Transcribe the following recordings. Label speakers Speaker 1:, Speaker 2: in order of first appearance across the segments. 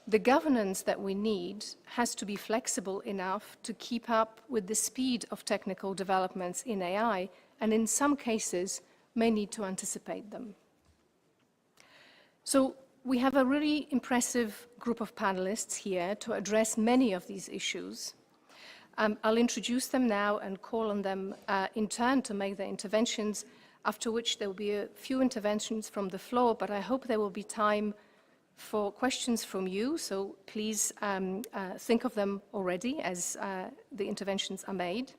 Speaker 1: The governance that we need has to be flexible enough to keep up with the speed of technical developments in AI, and in some cases may need to anticipate them. So we have a really impressive group of panelists here to address many of these issues. I'll introduce them now and call on them in turn to make their interventions, after which there will be a few interventions from the floor, but I hope there will be time for questions from you, so please think of them already as the interventions are made.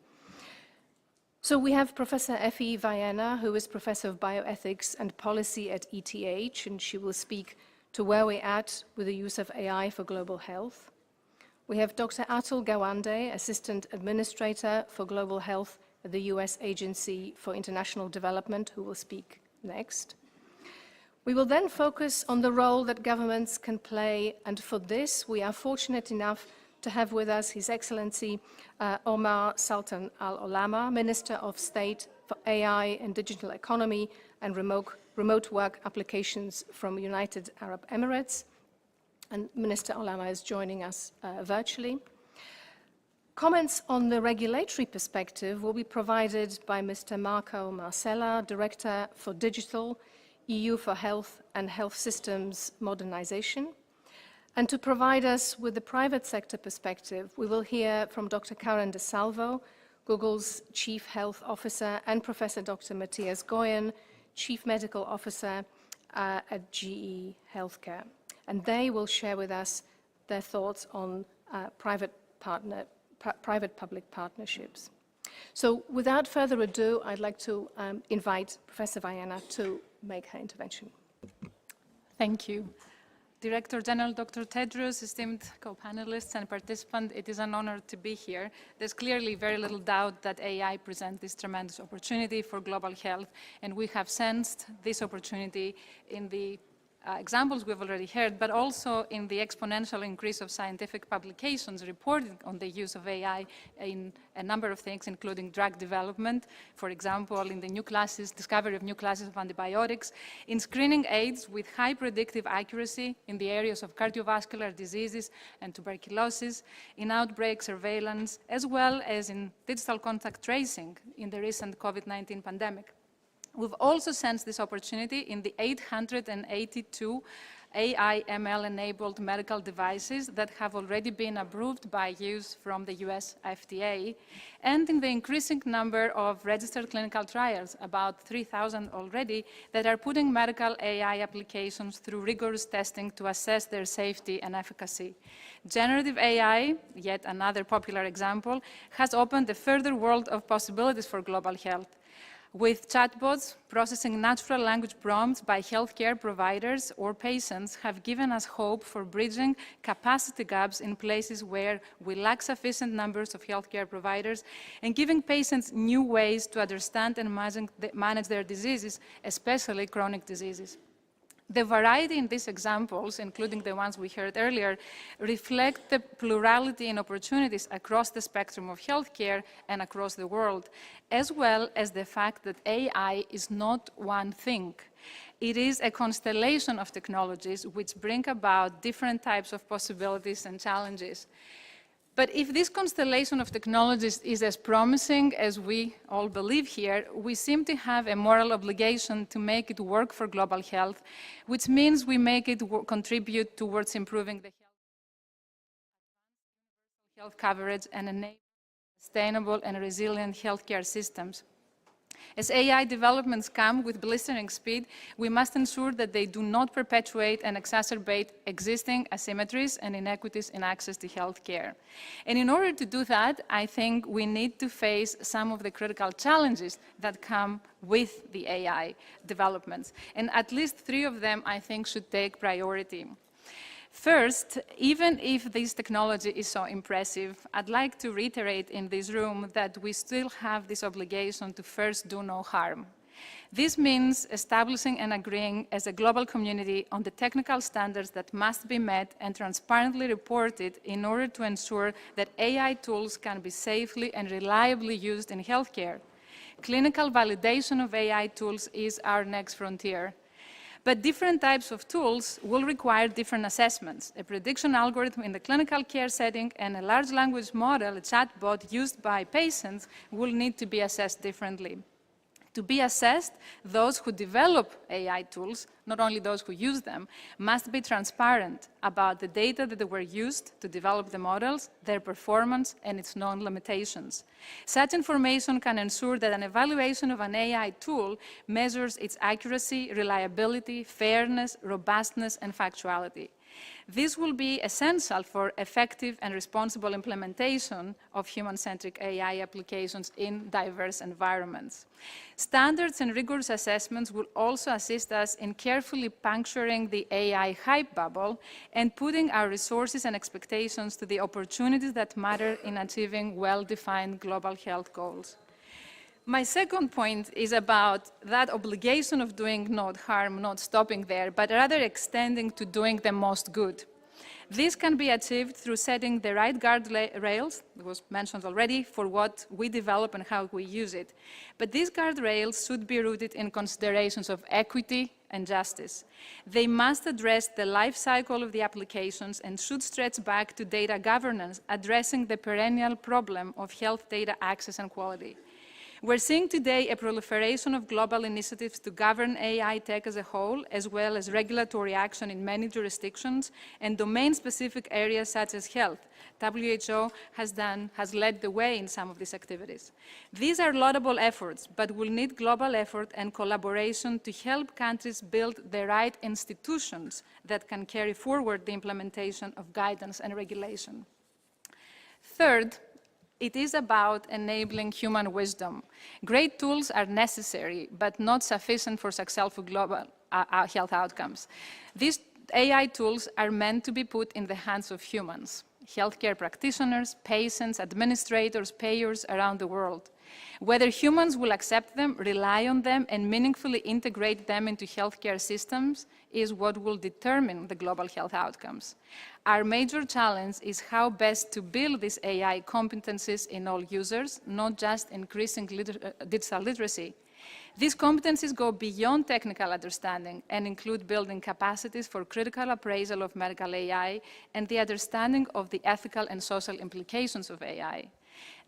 Speaker 1: So we have Professor Effie Viana, who is Professor of Bioethics and Policy at ETH, and she will speak to where we're at with the use of AI for global health. We have Dr. Atul Gawande, Assistant Administrator for Global Health at the US Agency for International Development, who will speak next. We will then focus on the role that governments can play, and for this we are fortunate enough to have with us His Excellency Omar Sultan Al Olama, Minister of State for AI and Digital Economy and Remote Work Applications from United Arab Emirates. And Minister Olama is joining us virtually. Comments on the regulatory perspective will be provided by Mr. Marco Marcella, Director for Digital, EU for Health and Health Systems Modernization. And to provide us with the private sector perspective, we will hear from Dr. Karen De Salvo, Google's Chief Health Officer, and Professor Dr. Matthias Goyen, Chief Medical Officer at GE Healthcare. And they will share with us their thoughts on private-public partnerships. So without further ado, I'd like to invite Professor Viana to make her intervention.
Speaker 2: Thank you. Director General Dr. Tedros, esteemed co-panelists and participants, it is an honor to be here. There's clearly very little doubt that AI presents this tremendous opportunity for global health, and we have sensed this opportunity in the examples we've already heard, but also in the exponential increase of scientific publications reporting on the use of AI in a number of things, including drug development, for example, in the new classes, discovery of new classes of antibiotics, in screening aids with high predictive accuracy in the areas of cardiovascular diseases and tuberculosis, in outbreak surveillance, as well as in digital contact tracing in the recent COVID-19 pandemic. We've also sensed this opportunity in the 882 AI/ML-enabled medical devices that have already been approved by use from the US FDA, and in the increasing number of registered clinical trials, about 3,000 already, that are putting medical AI applications through rigorous testing to assess their safety and efficacy. Generative AI, yet another popular example, has opened a further world of possibilities for global health, with chatbots processing natural language prompts by healthcare providers or patients have given us hope for bridging capacity gaps in places where we lack sufficient numbers of healthcare providers and giving patients new ways to understand and manage their diseases, especially chronic diseases. The variety in these examples, including the ones we heard earlier, reflect the plurality in opportunities across the spectrum of healthcare and across the world, as well as the fact that AI is not one thing. It is a constellation of technologies which bring about different types of possibilities and challenges. But if this constellation of technologies is as promising as we all believe here, we seem to have a moral obligation to make it work for global health, which means we make it contribute towards improving the health coverage and enable sustainable and resilient healthcare systems. As AI developments come with blistering speed, we must ensure that they do not perpetuate and exacerbate existing asymmetries and inequities in access to healthcare. And in order to do that, I think we need to face some of the critical challenges that come with the AI developments. And at least 3 of them, I think, should take priority. First, even if this technology is so impressive, I'd like to reiterate in this room that we still have this obligation to first do no harm. This means establishing and agreeing as a global community on the technical standards that must be met and transparently reported in order to ensure that AI tools can be safely and reliably used in healthcare. Clinical validation of AI tools is our next frontier. But different types of tools will require different assessments. A prediction algorithm in the clinical care setting and a large language model, a chatbot used by patients, will need to be assessed differently. To be assessed, those who develop AI tools, not only those who use them, must be transparent about the data that were used to develop the models, their performance, and its known limitations. Such information can ensure that an evaluation of an AI tool measures its accuracy, reliability, fairness, robustness, and factuality. This will be essential for effective and responsible implementation of human-centric AI applications in diverse environments. Standards and rigorous assessments will also assist us in carefully puncturing the AI hype bubble and putting our resources and expectations to the opportunities that matter in achieving well-defined global health goals. My second point is about that obligation of doing no harm, not stopping there, but rather extending to doing the most good. This can be achieved through setting the right guardrails, it was mentioned already, for what we develop and how we use it. But these guardrails should be rooted in considerations of equity and justice. They must address the life cycle of the applications and should stretch back to data governance, addressing the perennial problem of health data access and quality. We're seeing today a proliferation of global initiatives to govern AI tech as a whole, as well as regulatory action in many jurisdictions and domain-specific areas such as health. WHO has led the way in some of these activities. These are laudable efforts, but will need global effort and collaboration to help countries build the right institutions that can carry forward the implementation of guidance and regulation. Third, it is about enabling human wisdom. Great tools are necessary, but not sufficient for successful global health outcomes. These AI tools are meant to be put in the hands of humans, healthcare practitioners, patients, administrators, payers around the world. Whether humans will accept them, rely on them, and meaningfully integrate them into healthcare systems is what will determine the global health outcomes. Our major challenge is how best to build these AI competencies in all users, not just increasing digital literacy. These competencies go beyond technical understanding and include building capacities for critical appraisal of medical AI and the understanding of the ethical and social implications of AI.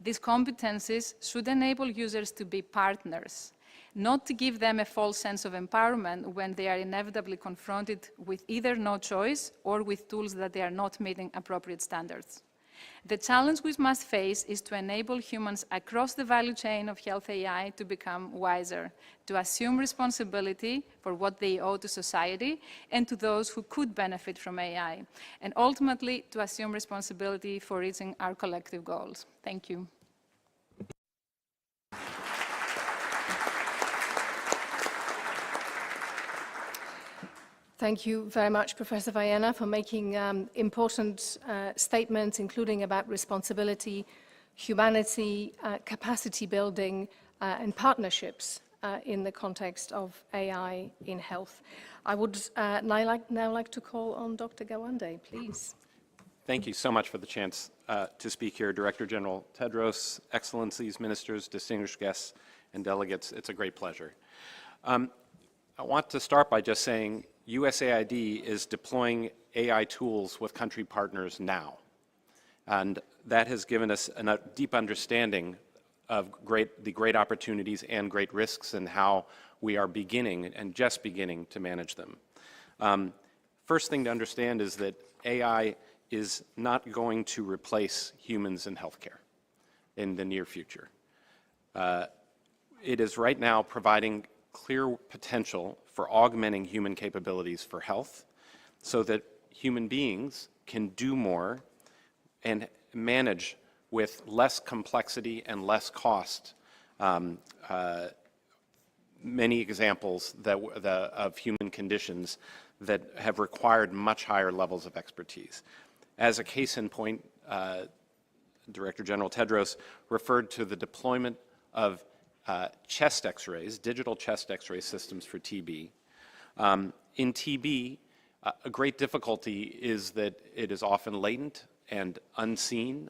Speaker 2: These competencies should enable users to be partners, not to give them a false sense of empowerment when they are inevitably confronted with either no choice or with tools that they are not meeting appropriate standards. The challenge we must face is to enable humans across the value chain of health AI to become wiser, to assume responsibility for what they owe to society and to those who could benefit from AI, and ultimately to assume responsibility for reaching our collective goals. Thank you.
Speaker 1: Thank you very much, Professor Vallena, for making important statements, including about responsibility, humanity, capacity building, and partnerships in the context of AI in health. I would now like to call on Dr. Gawande, please.
Speaker 3: Thank you so much for the chance to speak here. Director General Tedros, Excellencies, Ministers, distinguished guests, and delegates, it's a great pleasure. I want to start by just saying USAID is deploying AI tools with country partners now. And that has given us a deep understanding of the great opportunities and great risks and how we are beginning and just beginning to manage them. First thing to understand is that AI is not going to replace humans in healthcare in the near future. It is right now providing clear potential for augmenting human capabilities for health so that human beings can do more and manage with less complexity and less cost many examples of human conditions that have required much higher levels of expertise. As a case in point, Director General Tedros referred to the deployment of chest x-rays, digital chest x-ray systems for TB. In TB, a great difficulty is that it is often latent and unseen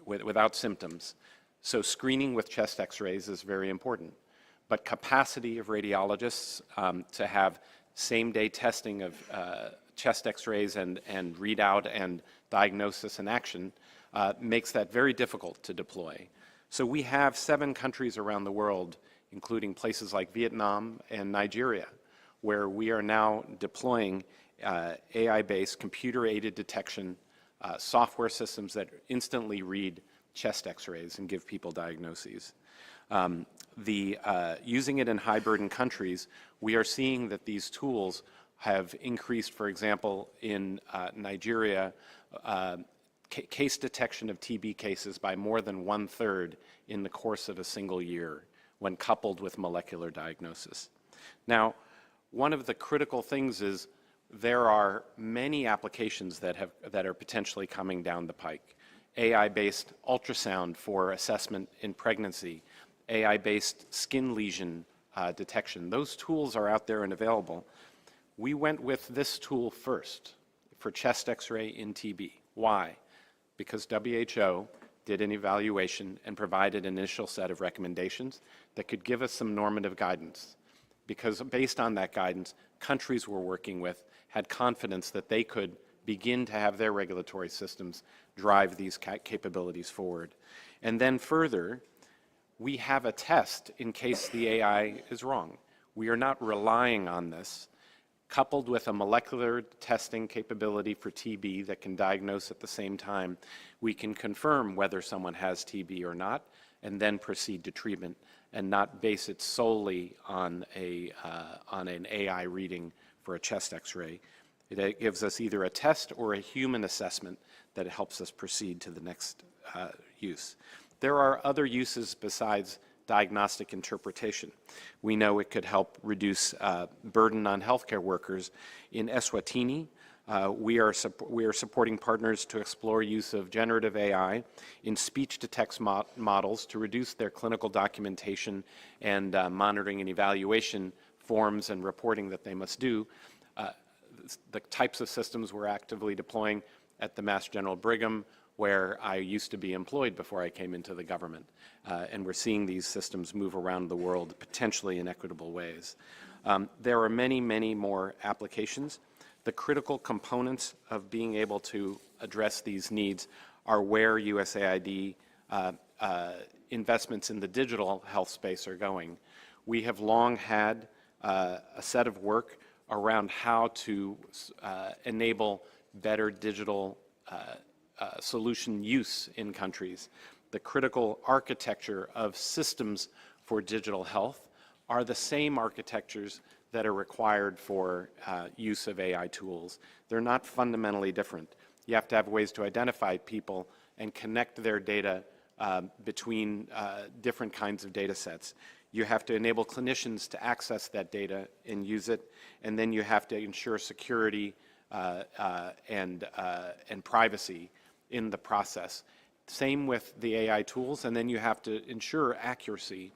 Speaker 3: without symptoms. So screening with chest x-rays is very important. But capacity of radiologists to have same-day testing of chest x-rays and readout and diagnosis and action makes that very difficult to deploy. So we have 7 countries around the world, including places like Vietnam and Nigeria, where we are now deploying AI-based computer-aided detection software systems that instantly read chest x-rays and give people diagnoses. Using it in high-burden countries, we are seeing that these tools have increased, for example, in Nigeria, case detection of TB cases by more than 1/3 in the course of a single year when coupled with molecular diagnosis. Now, one of the critical things is there are many applications that are potentially coming down the pike. AI-based ultrasound for assessment in pregnancy, AI-based skin lesion detection. Those tools are out there and available. We went with this tool first for chest x-ray in TB. Why? Because WHO did an evaluation and provided an initial set of recommendations that could give us some normative guidance. Because based on that guidance, countries we're working with had confidence that they could begin to have their regulatory systems drive these capabilities forward. And then further, we have a test in case the AI is wrong. We are not relying on this. Coupled with a molecular testing capability for TB that can diagnose at the same time, we can confirm whether someone has TB or not, and then proceed to treatment and not base it solely on an AI reading for a chest x-ray. It gives us either a test or a human assessment that helps us proceed to the next use. There are other uses besides diagnostic interpretation. We know it could help reduce burden on healthcare workers. In Eswatini, we are supporting partners to explore use of generative AI in speech-to-text models to reduce their clinical documentation and monitoring and evaluation forms and reporting that they must do. The types of systems we're actively deploying at the Mass General Brigham, where I used to be employed before I came into the government. And we're seeing these systems move around the world, potentially in equitable ways. There are many, many more applications. The critical components of being able to address these needs are where USAID investments in the digital health space are going. We have long had a set of work around how to enable better digital solution use in countries. The critical architecture of systems for digital health are the same architectures that are required for use of AI tools. They're not fundamentally different. You have to have ways to identify people and connect their data between different kinds of data sets. You have to enable clinicians to access that data and use it, and then you have to ensure security and privacy in the process. Same with the AI tools, and then you have to ensure accuracy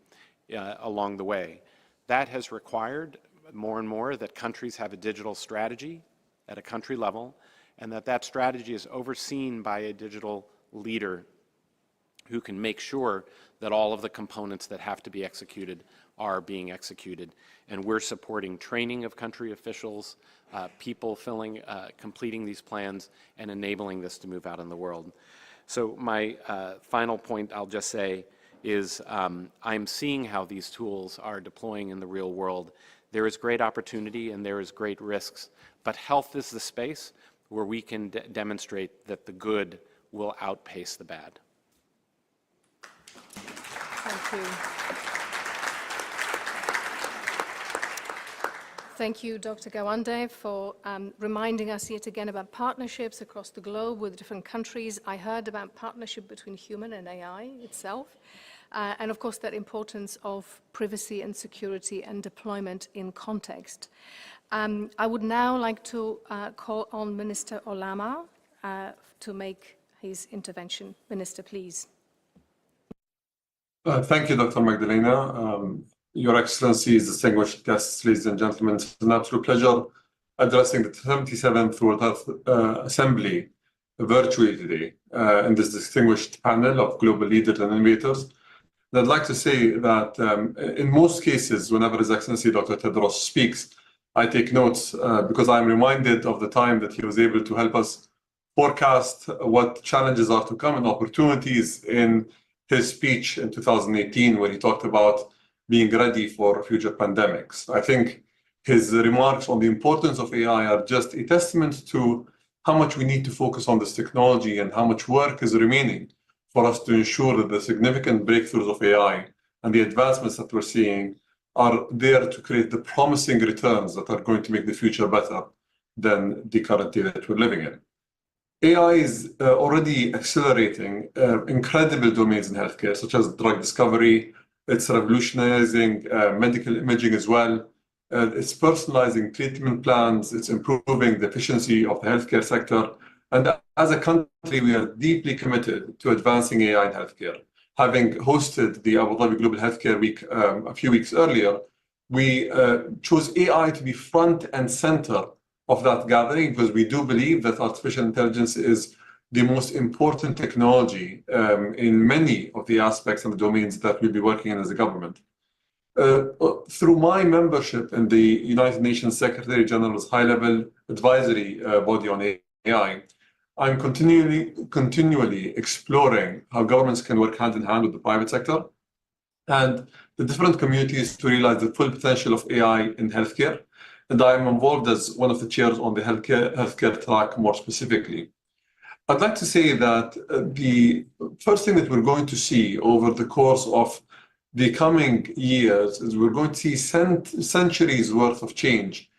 Speaker 3: along the way. That has required more and more that countries have a digital strategy at a country level, and that strategy is overseen by a digital leader who can make sure that all of the components that have to be executed are being executed. And we're supporting training of country officials, people completing these plans, and enabling this to move out in the world. So my final point I'll just say is I'm seeing how these tools are deploying in the real world. There is great opportunity and there is great risks, but health is the space where we can demonstrate that the good will outpace the bad.
Speaker 1: Thank you. Thank you, Dr. Gawande, for reminding us yet again about partnerships across the globe with different countries. I heard about partnership between human and AI itself, and of course that importance of privacy and security and deployment in context. I would now like to call on Minister Olama to make his intervention. Minister, please.
Speaker 4: Thank you, Dr. Magdalena. Your Excellencies, distinguished guests, ladies and gentlemen, it's an absolute pleasure addressing the 77th World Health Assembly virtually today in this distinguished panel of global leaders and innovators. And I'd like to say that in most cases, whenever His Excellency Dr. Tedros speaks, I take notes because I'm reminded of the time that he was able to help us forecast what challenges are to come and opportunities in his speech in 2018, where he talked about being ready for future pandemics. I think his remarks on the importance of AI are just a testament to how much we need to focus on this technology and how much work is remaining for us to ensure that the significant breakthroughs of AI and the advancements that we're seeing are there to create the promising returns that are going to make the future better than the current day that we're living in. AI is already accelerating incredible domains in healthcare, such as drug discovery. It's revolutionizing medical imaging as well. It's personalizing treatment plans. It's improving the efficiency of the healthcare sector. And as a country, we are deeply committed to advancing AI in healthcare. Having hosted the Abu Dhabi Global Healthcare Week a few weeks earlier, we chose AI to be front and center of that gathering because we do believe that artificial intelligence is the most important technology in many of the aspects and the domains that we'll be working in as a government. Through my membership in the United Nations Secretary General's high-level advisory body on AI, I'm continually exploring how governments can work hand in hand with the private sector and the different communities to realize the full potential of AI in healthcare. And I'm involved as one of the chairs on the healthcare track more specifically. I'd like to say that the first thing that we're going to see over the course of the coming years is we're going to see centuries worth of change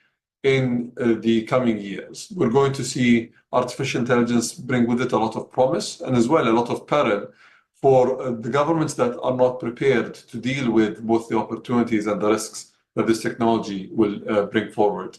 Speaker 4: in the coming years. We're going to see artificial intelligence bring with it a lot of promise and as well a lot of peril for the governments that are not prepared to deal with both the opportunities and the risks that this technology will bring forward.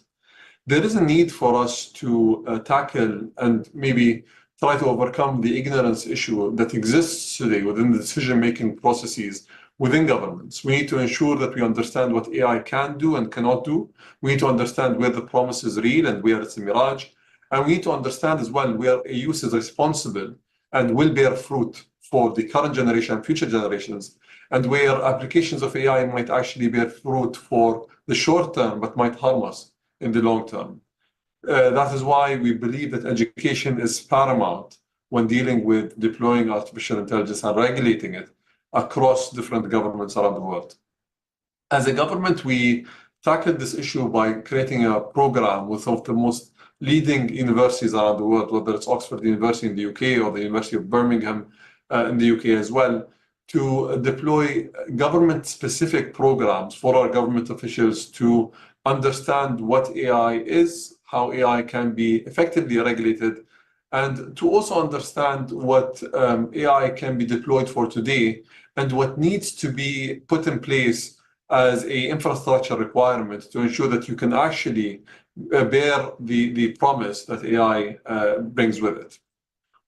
Speaker 4: There is a need for us to tackle and maybe try to overcome the ignorance issue that exists today within the decision-making processes within governments. We need to ensure that we understand what AI can do and cannot do. We need to understand where the promise is real and where it's a mirage. And we need to understand as well where a use is responsible and will bear fruit for the current generation and future generations, and where applications of AI might actually bear fruit for the short term, but might harm us in the long term. That is why we believe that education is paramount when dealing with deploying artificial intelligence and regulating it across different governments around the world. As a government, we tackled this issue by creating a program with some of the most leading universities around the world, whether it's Oxford University in the UK or the University of Birmingham in the UK as well, to deploy government-specific programs for our government officials to understand what AI is, how AI can be effectively regulated, and to also understand what AI can be deployed for today and what needs to be put in place as an infrastructure requirement to ensure that you can actually bear the promise that AI brings with it.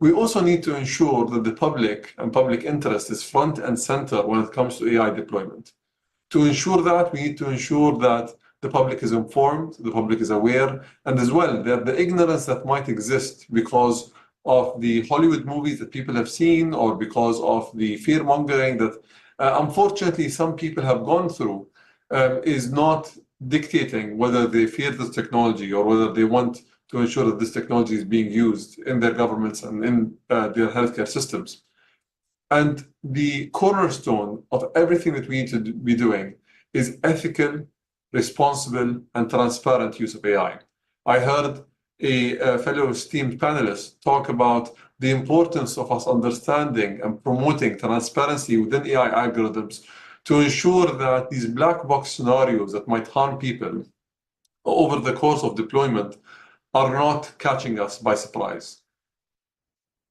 Speaker 4: We also need to ensure that the public and public interest is front and center when it comes to AI deployment. To ensure that, we need to ensure that the public is informed, the public is aware, and as well that the ignorance that might exist because of the Hollywood movies that people have seen or because of the fear mongering that unfortunately some people have gone through is not dictating whether they fear this technology or whether they want to ensure that this technology is being used in their governments and in their healthcare systems. And the cornerstone of everything that we need to be doing is ethical, responsible, and transparent use of AI. I heard a fellow esteemed panelist talk about the importance of us understanding and promoting transparency within AI algorithms to ensure that these black box scenarios that might harm people over the course of deployment are not catching us by surprise.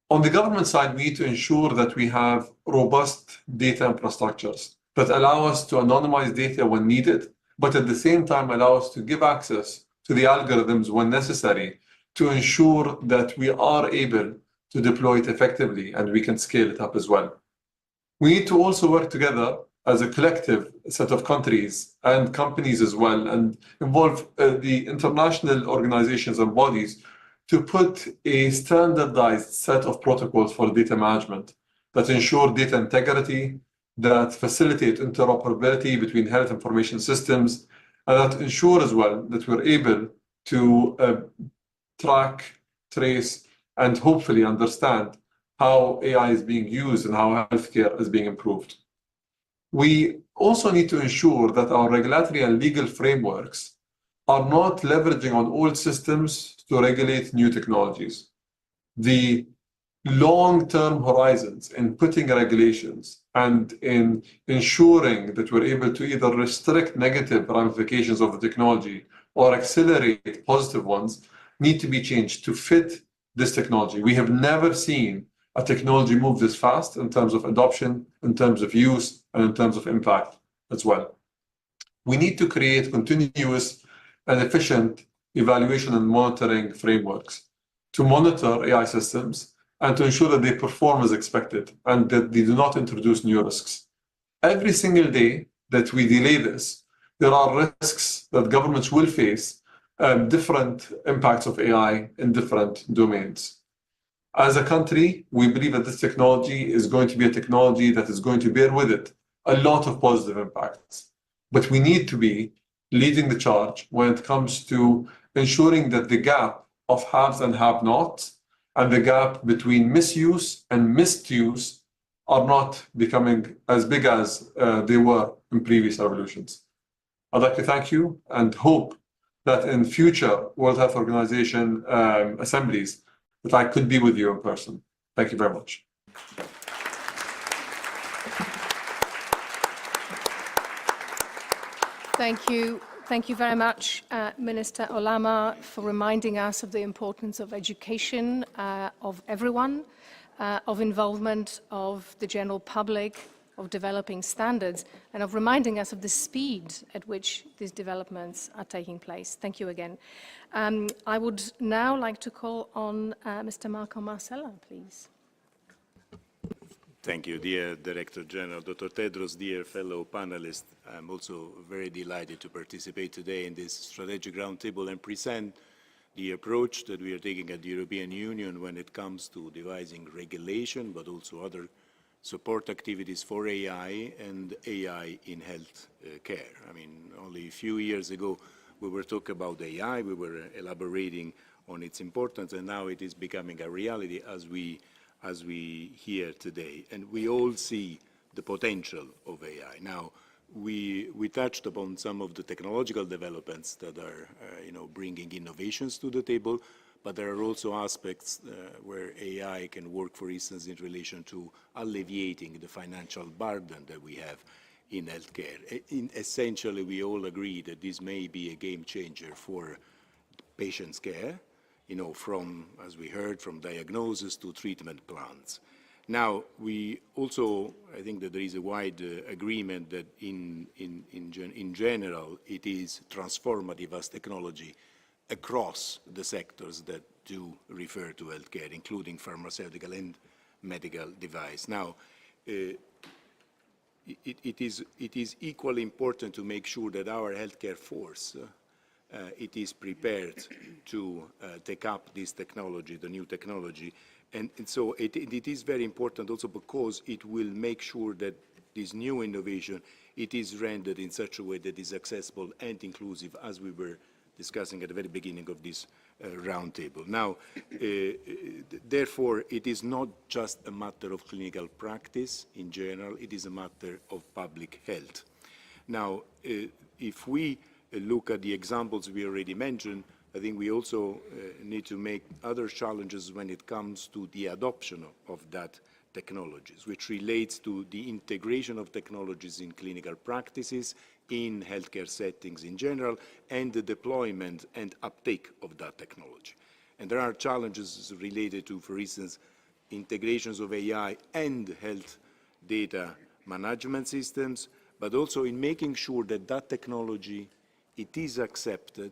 Speaker 4: On the government side, we need to ensure that we have robust data infrastructures that allow us to anonymize data when needed, but at the same time allow us to give access to the algorithms when necessary to ensure that we are able to deploy it effectively and we can scale it up as well. We need to also work together as a collective set of countries and companies as well, and involve the international organizations and bodies to put a standardized set of protocols for data management that ensure data integrity, that facilitate interoperability between health information systems, and that ensure as well that we're able to track, trace, and hopefully understand how AI is being used and how healthcare is being improved. We also need to ensure that our regulatory and legal frameworks are not leveraging on old systems to regulate new technologies. The long-term horizons in putting regulations and in ensuring that we're able to either restrict negative ramifications of the technology or accelerate positive ones need to be changed to fit this technology. We have never seen a technology move this fast in terms of adoption, in terms of use, and in terms of impact as well. We need to create continuous and efficient evaluation and monitoring frameworks to monitor AI systems and to ensure that they perform as expected and that they do not introduce new risks. Every single day that we delay this, there are risks that governments will face, different impacts of AI in different domains. As a country, we believe that this technology is going to be a technology that is going to bear with it a lot of positive impacts. But we need to be leading the charge when it comes to ensuring that the gap of haves and have-nots and the gap between misuse and misuse are not becoming as big as they were in previous revolutions. I'd like to thank you and hope that in future World Health Organization assemblies that I could be with you in person. Thank you very much.
Speaker 1: Thank you. Thank you very much, Minister Olama, for reminding us of the importance of education of everyone, of involvement of the general public, of developing standards, and of reminding us of the speed at which these developments are taking place. Thank you again. I would now like to call on Mr. Marco Marcella, please.
Speaker 5: Thank you, dear Director General. Dr. Tedros, dear fellow panelists, I'm also very delighted to participate today in this strategic roundtable and present the approach that we are taking at the European Union when it comes to devising regulation, but also other support activities for AI and AI in health care. I mean, only a few years ago, we were talking about AI, we were elaborating on its importance, and now it is becoming a reality as we hear today. And we all see the potential of AI. Now, we touched upon some of the technological developments that are bringing innovations to the table, but there are also aspects where AI can work, for instance, in relation to alleviating the financial burden that we have in healthcare. Essentially, we all agree that this may be a game changer for patients' care, from, as we heard, from diagnosis to treatment plans. Now, we also, I think that there is a wide agreement that in general, it is transformative as technology across the sectors that do refer to healthcare, including pharmaceutical and medical device. Now, it is equally important to make sure that our healthcare force it is prepared to take up this technology, the new technology. And so it is very important also because it will make sure that this new innovation, it is rendered in such a way that is accessible and inclusive, as we were discussing at the very beginning of this roundtable. Now, therefore, it is not just a matter of clinical practice in general, it is a matter of public health. Now, if we look at the examples we already mentioned, I think we also need to make other challenges when it comes to the adoption of that technologies, which relates to the integration of technologies in clinical practices, in healthcare settings in general, and the deployment and uptake of that technology. And there are challenges related to, for instance, integrations of AI and health data management systems, but also in making sure that that technology it is accepted,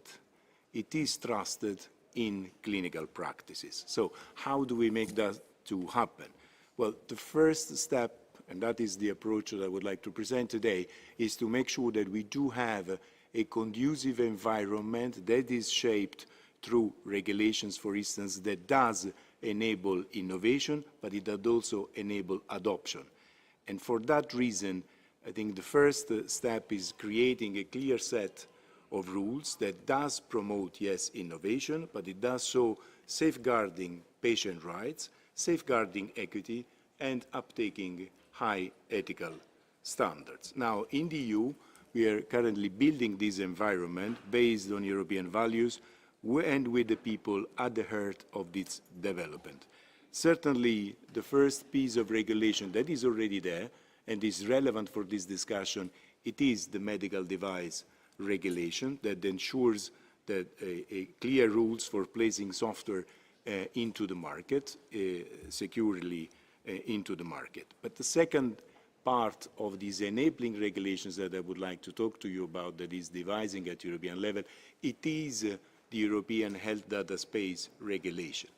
Speaker 5: it is trusted in clinical practices. So how do we make that to happen? Well, the first step, and that is the approach that I would like to present today, is to make sure that we do have a conducive environment that is shaped through regulations, for instance, that does enable innovation, but it does also enable adoption. And for that reason, I think the first step is creating a clear set of rules that does promote, yes, innovation, but it does so safeguarding patient rights, safeguarding equity, and uptaking high ethical standards. Now, in the EU, we are currently building this environment based on European values and with the people at the heart of this development. Certainly, the first piece of regulation that is already there and is relevant for this discussion, it is the medical device regulation that ensures that clear rules for placing software into the market, securely into the market. But the second part of these enabling regulations that I would like to talk to you about, that is devising at European level, it is the European Health Data Space Regulation.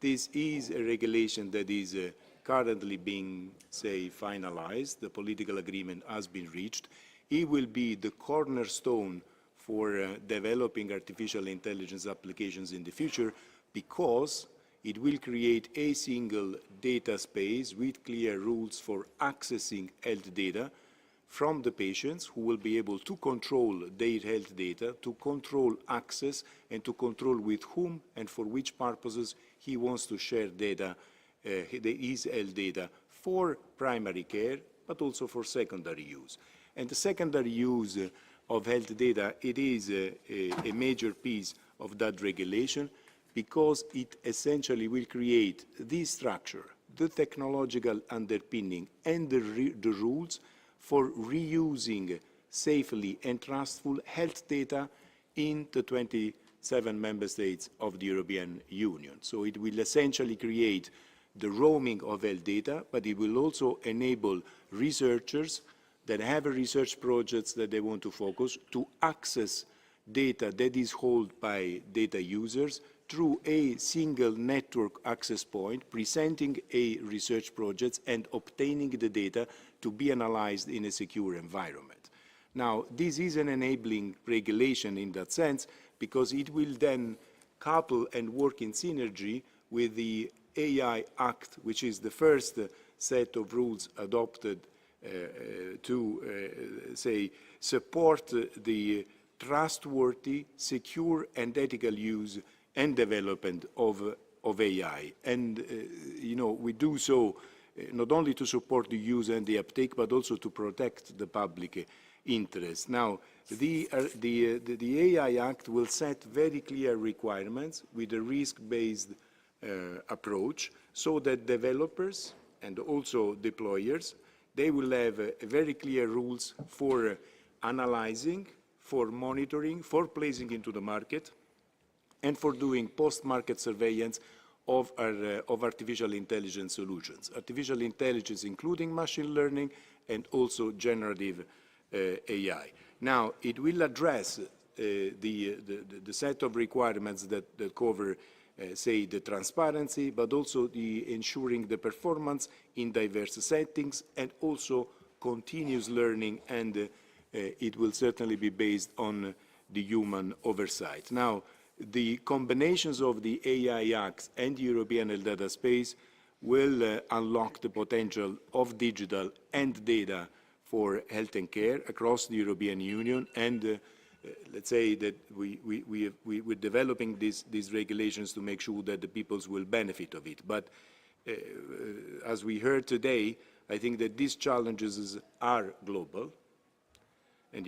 Speaker 5: This is a regulation that is currently being, say, finalized. The political agreement has been reached. It will be the cornerstone for developing artificial intelligence applications in the future, because it will create a single data space with clear rules for accessing health data from the patients, who will be able to control their health data, to control access, and to control with whom and for which purposes he wants to share data, his health data, for primary care, but also for secondary use. And the secondary use of health data, it is a major piece of that regulation, because it essentially will create the structure, the technological underpinning, and the rules for reusing safely and trustful health data in the 27 member states of the European Union. So it will essentially create the roaming of health data, but it will also enable researchers that have research projects that they want to focus to access data that is held by data users through a single network access point, presenting a research project and obtaining the data to be analyzed in a secure environment. Now, this is an enabling regulation in that sense, because it will then couple and work in synergy with the AI Act, which is the first set of rules adopted to, say, support the trustworthy, secure, and ethical use and development of AI. And, we do so not only to support the use and the uptake, but also to protect the public interest. Now, the AI Act will set very clear requirements with a risk-based approach, so that developers and also deployers, they will have very clear rules for analyzing, for monitoring, for placing into the market, and for doing post-market surveillance of artificial intelligence solutions. Artificial intelligence, including machine learning and also generative AI. Now, it will address the set of requirements that cover, say, the transparency, but also the ensuring the performance in diverse settings, and also continuous learning, and it will certainly be based on the human oversight. Now, the combinations of the AI Act and the European Health Data Space will unlock the potential of digital and data for health and care across the European Union, and let's say that we're developing these regulations to make sure that the peoples will benefit of it. But as we heard today, I think that these challenges are global, and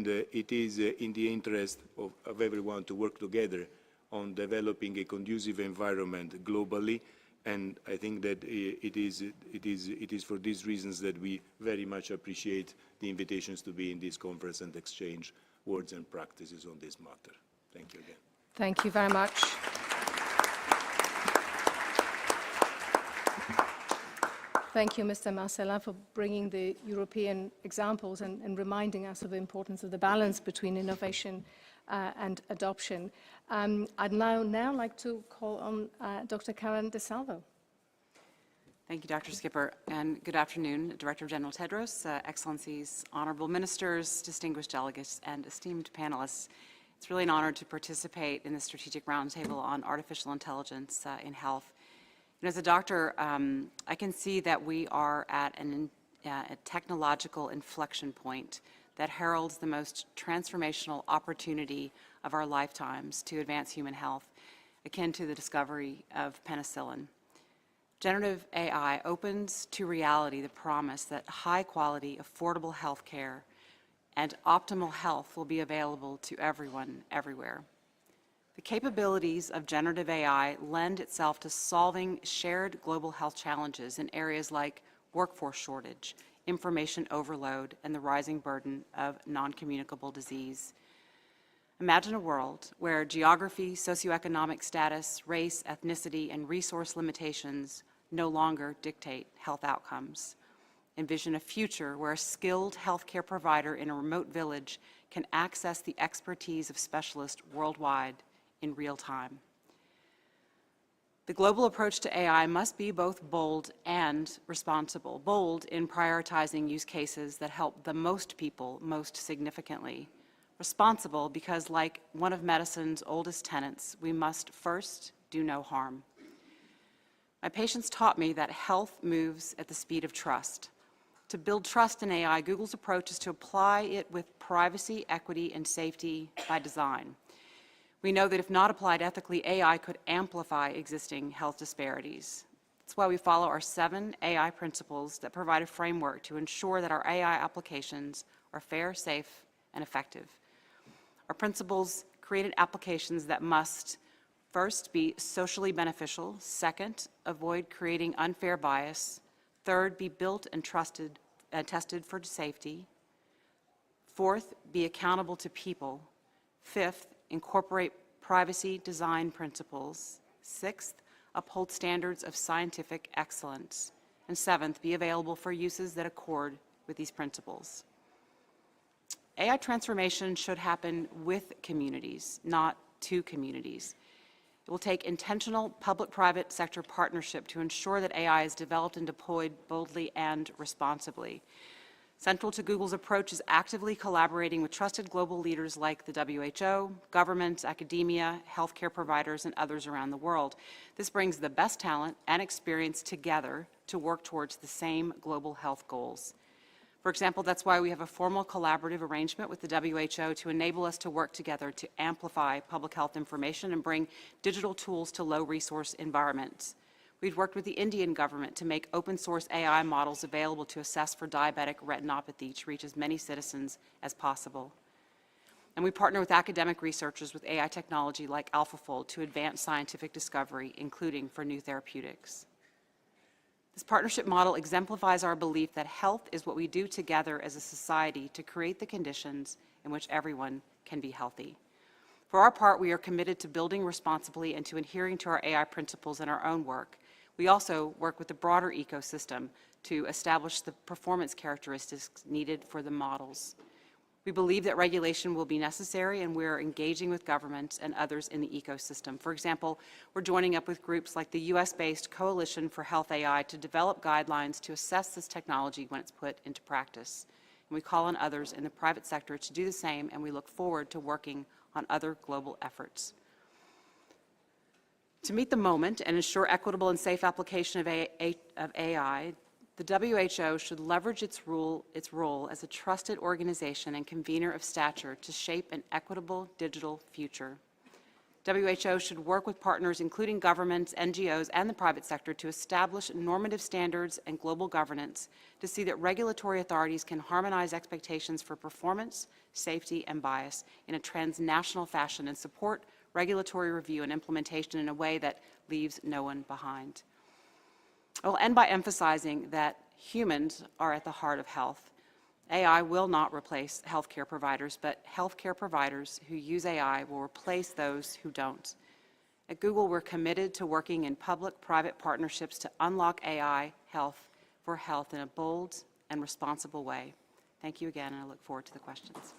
Speaker 5: it is in the interest of everyone to work together on developing a conducive environment globally. And I think that it is for these reasons that we very much appreciate the invitations to be in this conference and exchange words and practices on this matter. Thank you again.
Speaker 1: Thank you very much. Thank you, Mr. Marcellin, for bringing the European examples and reminding us of the importance of the balance between innovation and adoption. I'd now like to call on Dr. Karen DeSalvo.
Speaker 6: Thank you, Dr. Skipper, and good afternoon, Director General Tedros, Excellencies, Honorable Ministers, distinguished delegates, and esteemed panelists. It's really an honor to participate in the Strategic Roundtable on Artificial Intelligence in Health. And as a doctor, I can see that we are at a technological inflection point that heralds the most transformational opportunity of our lifetimes to advance human health, akin to the discovery of penicillin. Generative AI opens to reality the promise that high-quality, affordable health care and optimal health will be available to everyone, everywhere. The capabilities of generative AI lend itself to solving shared global health challenges in areas like workforce shortage, information overload, and the rising burden of non-communicable disease. Imagine a world where geography, socioeconomic status, race, ethnicity, and resource limitations no longer dictate health outcomes. Envision a future where a skilled healthcare provider in a remote village can access the expertise of specialists worldwide in real time. The global approach to AI must be both bold and responsible. Bold in prioritizing use cases that help the most people most significantly. Responsible because, like one of medicine's oldest tenets, we must first do no harm. My patients taught me that health moves at the speed of trust. To build trust in AI, Google's approach is to apply it with privacy, equity, and safety by design. We know that if not applied ethically, AI could amplify existing health disparities. That's why we follow our 7 AI principles that provide a framework to ensure that our AI applications are fair, safe, and effective. Our principles created applications that must, first, be socially beneficial, second, avoid creating unfair bias, third, be built and tested for safety, fourth, be accountable to people, fifth, incorporate privacy design principles, sixth, uphold standards of scientific excellence, and seventh, be available for uses that accord with these principles. AI transformation should happen with communities, not to communities. It will take intentional public-private sector partnership to ensure that AI is developed and deployed boldly and responsibly. Central to Google's approach is actively collaborating with trusted global leaders like the WHO, governments, academia, healthcare providers, and others around the world. This brings the best talent and experience together to work towards the same global health goals. For example, that's why we have a formal collaborative arrangement with the WHO to enable us to work together to amplify public health information and bring digital tools to low-resource environments. We've worked with the Indian government to make open-source AI models available to assess for diabetic retinopathy to reach as many citizens as possible. And we partner with academic researchers with AI technology like AlphaFold to advance scientific discovery, including for new therapeutics. This partnership model exemplifies our belief that health is what we do together as a society to create the conditions in which everyone can be healthy. For our part, we are committed to building responsibly and to adhering to our AI principles in our own work. We also work with the broader ecosystem to establish the performance characteristics needed for the models. We believe that regulation will be necessary, and we're engaging with governments and others in the ecosystem. For example, we're joining up with groups like the US-based Coalition for Health AI to develop guidelines to assess this technology when it's put into practice. And we call on others in the private sector to do the same, and we look forward to working on other global efforts. To meet the moment and ensure equitable and safe application of AI, the WHO should leverage its role as a trusted organization and convener of stature to shape an equitable digital future. WHO should work with partners, including governments, NGOs, and the private sector, to establish normative standards and global governance to see that regulatory authorities can harmonize expectations for performance, safety, and bias in a transnational fashion and support regulatory review and implementation in a way that leaves no one behind. I will end by emphasizing that humans are at the heart of health. AI will not replace healthcare providers, but healthcare providers who use AI will replace those who don't. At Google, we're committed to working in public-private partnerships to unlock AI for health in a bold and responsible way. Thank you again, and I look forward to the questions.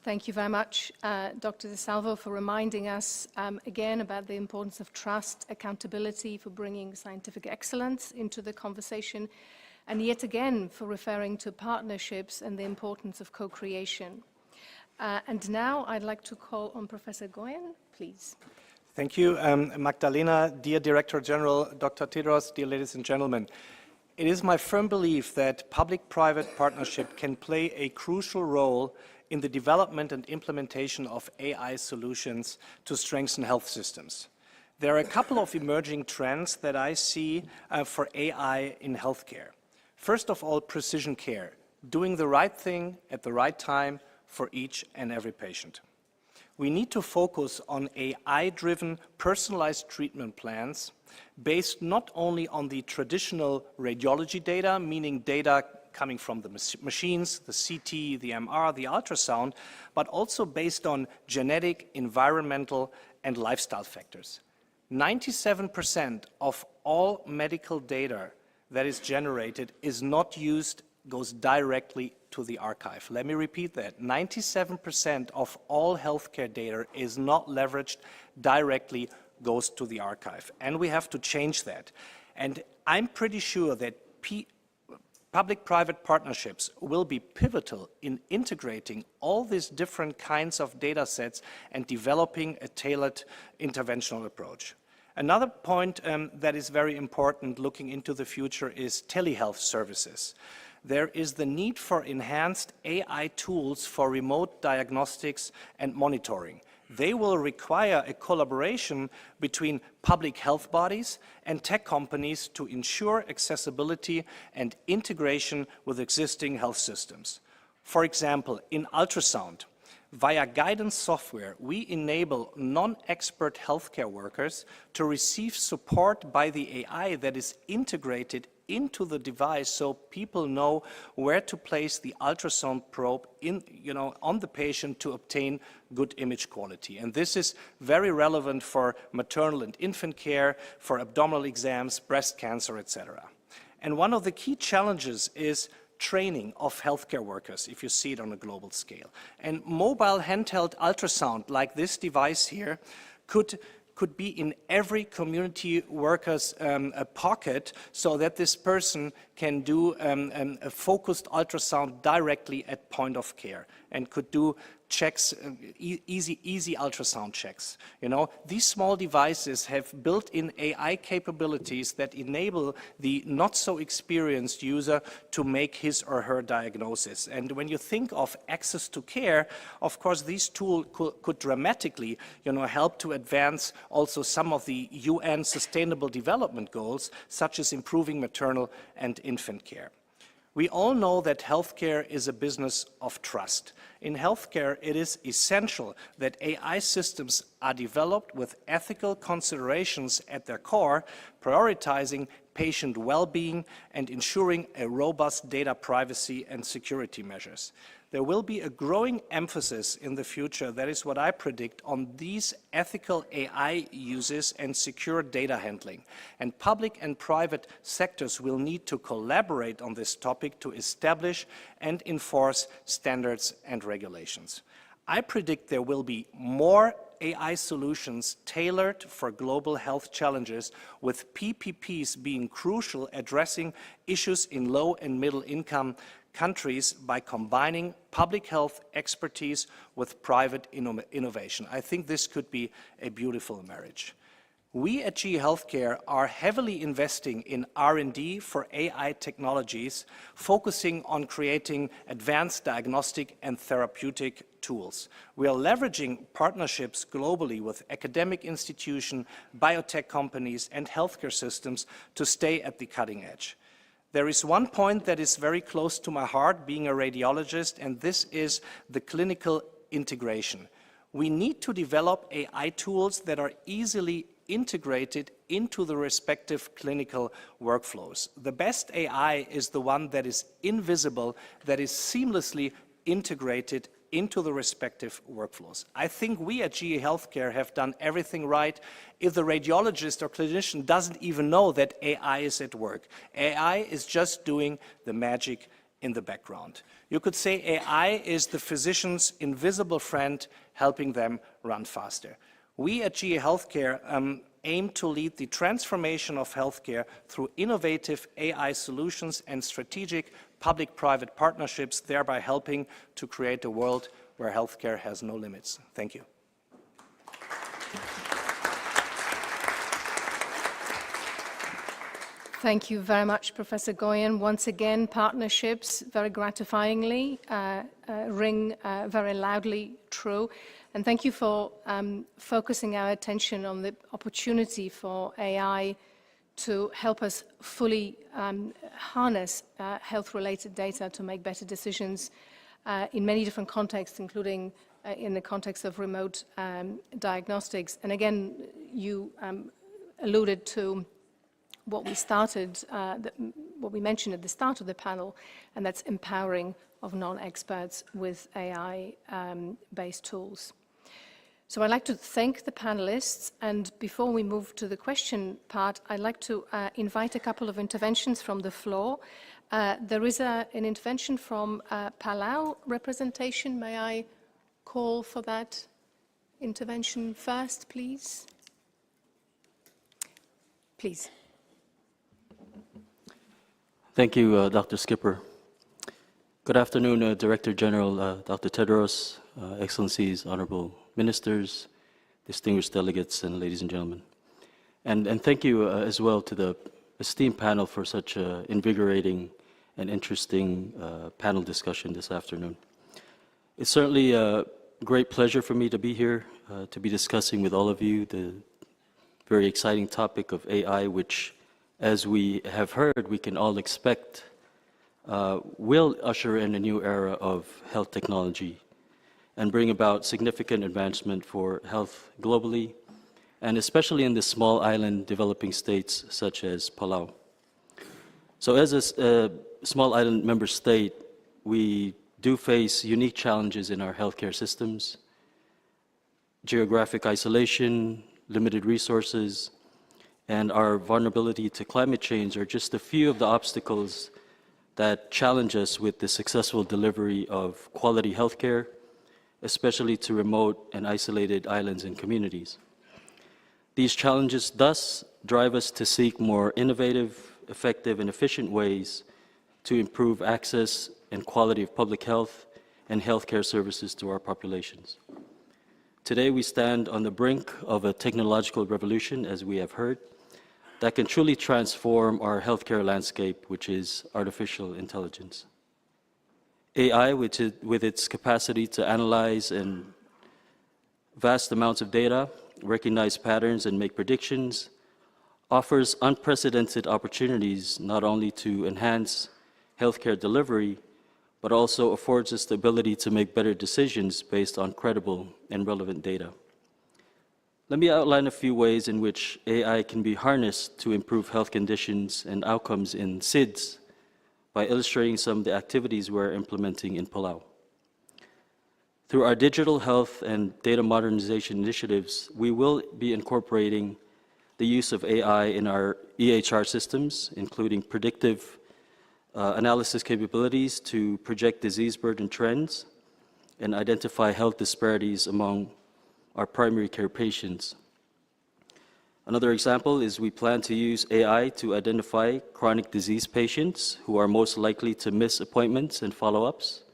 Speaker 1: Thank you very much, Dr. DeSalvo, for reminding us again about the importance of trust, accountability, for bringing scientific excellence into the conversation, and yet again for referring to partnerships and the importance of co-creation. And now I'd like to call on Professor Goyen, please.
Speaker 7: Thank you, Magdalena, dear Director General, Dr. Tedros, dear ladies and gentlemen. It is my firm belief that public-private partnership can play a crucial role in the development and implementation of AI solutions to strengthen health systems. There are a couple of emerging trends that I see for AI in healthcare. First of all, precision care, doing the right thing at the right time for each and every patient. We need to focus on AI-driven personalized treatment plans based not only on the traditional radiology data, meaning data coming from the machines, the CT, the MR, the ultrasound, but also based on genetic, environmental, and lifestyle factors. 97% of all medical data that is generated is not used, goes directly to the archive. Let me repeat that. 97% of all healthcare data is not leveraged directly, goes to the archive. And we have to change that. And I'm pretty sure that public-private partnerships will be pivotal in integrating all these different kinds of data sets and developing a tailored interventional approach. Another point that is very important looking into the future is telehealth services. There is the need for enhanced AI tools for remote diagnostics and monitoring. They will require a collaboration between public health bodies and tech companies to ensure accessibility and integration with existing health systems. For example, in ultrasound, via guidance software, we enable non-expert healthcare workers to receive support by the AI that is integrated into the device so people know where to place the ultrasound probe on the patient to obtain good image quality. And this is very relevant for maternal and infant care, for abdominal exams, breast cancer, etc. And one of the key challenges is training of healthcare workers, if you see it on a global scale. And mobile handheld ultrasound, like this device here, could be in every community worker's pocket so that this person can do a focused ultrasound directly at point of care and could do checks, easy ultrasound checks. These small devices have built-in AI capabilities that enable the not so experienced user to make his or her diagnosis. And when you think of access to care, of course, these tools could dramatically, help to advance also some of the UN Sustainable Development Goals, such as improving maternal and infant care. We all know that healthcare is a business of trust. In healthcare, it is essential that AI systems are developed with ethical considerations at their core, prioritizing patient well-being and ensuring a robust data privacy and security measures. There will be a growing emphasis in the future, that is what I predict, on these ethical AI uses and secure data handling. And public and private sectors will need to collaborate on this topic to establish and enforce standards and regulations. I predict there will be more AI solutions tailored for global health challenges, with PPPs being crucial, addressing issues in low and middle income countries by combining public health expertise with private innovation. I think this could be a beautiful marriage. We at GE Healthcare are heavily investing in R&D for AI technologies, focusing on creating advanced diagnostic and therapeutic tools. We are leveraging partnerships globally with academic institutions, biotech companies, and healthcare systems to stay at the cutting edge. There is one point that is very close to my heart, being a radiologist, and this is the clinical integration. We need to develop AI tools that are easily integrated into the respective clinical workflows. The best AI is the one that is invisible, that is seamlessly integrated into the respective workflows. I think we at GE Healthcare have done everything right if the radiologist or clinician doesn't even know that AI is at work. AI is just doing the magic in the background. You could say AI is the physician's invisible friend helping them run faster. We at GE Healthcare aim to lead the transformation of healthcare through innovative AI solutions and strategic public-private partnerships, thereby helping to create a world where healthcare has no limits. Thank you.
Speaker 1: Thank you very much, Professor Goyen. Once again, partnerships, very gratifyingly, ring very loudly true. And thank you for focusing our attention on the opportunity for AI to help us fully harness health-related data to make better decisions in many different contexts, including in the context of remote diagnostics. And again, you alluded to what we started, what we mentioned at the start of the panel, and that's empowering of non-experts with AI-based tools. So I'd like to thank the panelists, and before we move to the question part, I'd like to invite a couple of interventions from the floor. There is an intervention from Palau representation. May I call for that intervention first, please? Please.
Speaker 8: Thank you, Dr. Skipper. Good afternoon, Director General Dr. Tedros, Excellencies, Honorable Ministers, distinguished delegates, and ladies and gentlemen. And thank you as well to the esteemed panel for such an invigorating and interesting panel discussion this afternoon. It's certainly a great pleasure for me to be here, to be discussing with all of you the very exciting topic of AI, which, as we have heard, we can all expect will usher in a new era of health technology and bring about significant advancement for health globally, and especially in the small island developing states such as Palau. So as a small island member state, we do face unique challenges in our healthcare systems: geographic isolation, limited resources, and our vulnerability to climate change are just a few of the obstacles that challenge us with the successful delivery of quality healthcare, especially to remote and isolated islands and communities. These challenges thus drive us to seek more innovative, effective, and efficient ways to improve access and quality of public health and healthcare services to our populations. Today, we stand on the brink of a technological revolution, as we have heard, that can truly transform our healthcare landscape, which is artificial intelligence. AI, with its capacity to analyze and vast amounts of data, recognize patterns, and make predictions, offers unprecedented opportunities not only to enhance healthcare delivery, but also affords us the ability to make better decisions based on credible and relevant data. Let me outline a few ways in which AI can be harnessed to improve health conditions and outcomes in SIDS by illustrating some of the activities we're implementing in Palau. Through our digital health and data modernization initiatives, we will be incorporating the use of AI in our EHR systems, including predictive analysis capabilities to project disease burden trends and identify health disparities among our primary care patients. Another example is we plan to use AI to identify chronic disease patients who are most likely to miss appointments and follow-ups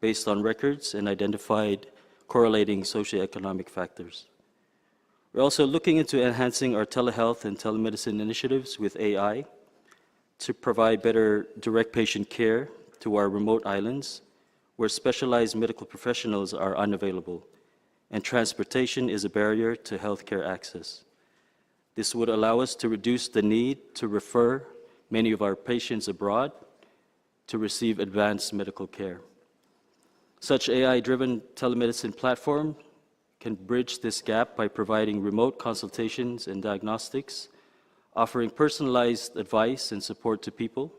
Speaker 8: based on records and identified correlating socioeconomic factors. We're also looking into enhancing our telehealth and telemedicine initiatives with AI to provide better direct patient care to our remote islands where specialized medical professionals are unavailable and transportation is a barrier to healthcare access. This would allow us to reduce the need to refer many of our patients abroad to receive advanced medical care. Such AI-driven telemedicine platform can bridge this gap by providing remote consultations and diagnostics, offering personalized advice and support to people,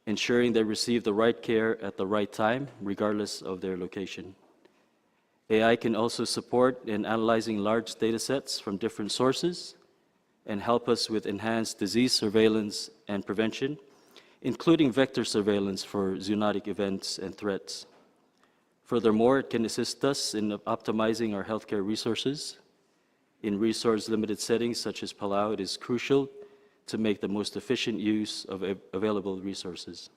Speaker 8: ensuring they receive the right care at the right time, regardless of their location. AI can also support in analyzing large data sets from different sources and help us with enhanced disease surveillance and prevention, including vector surveillance for zoonotic events and threats. Furthermore, it can assist us in optimizing our healthcare resources. In resource-limited settings such as Palau, it is crucial to make the most efficient use of available resources.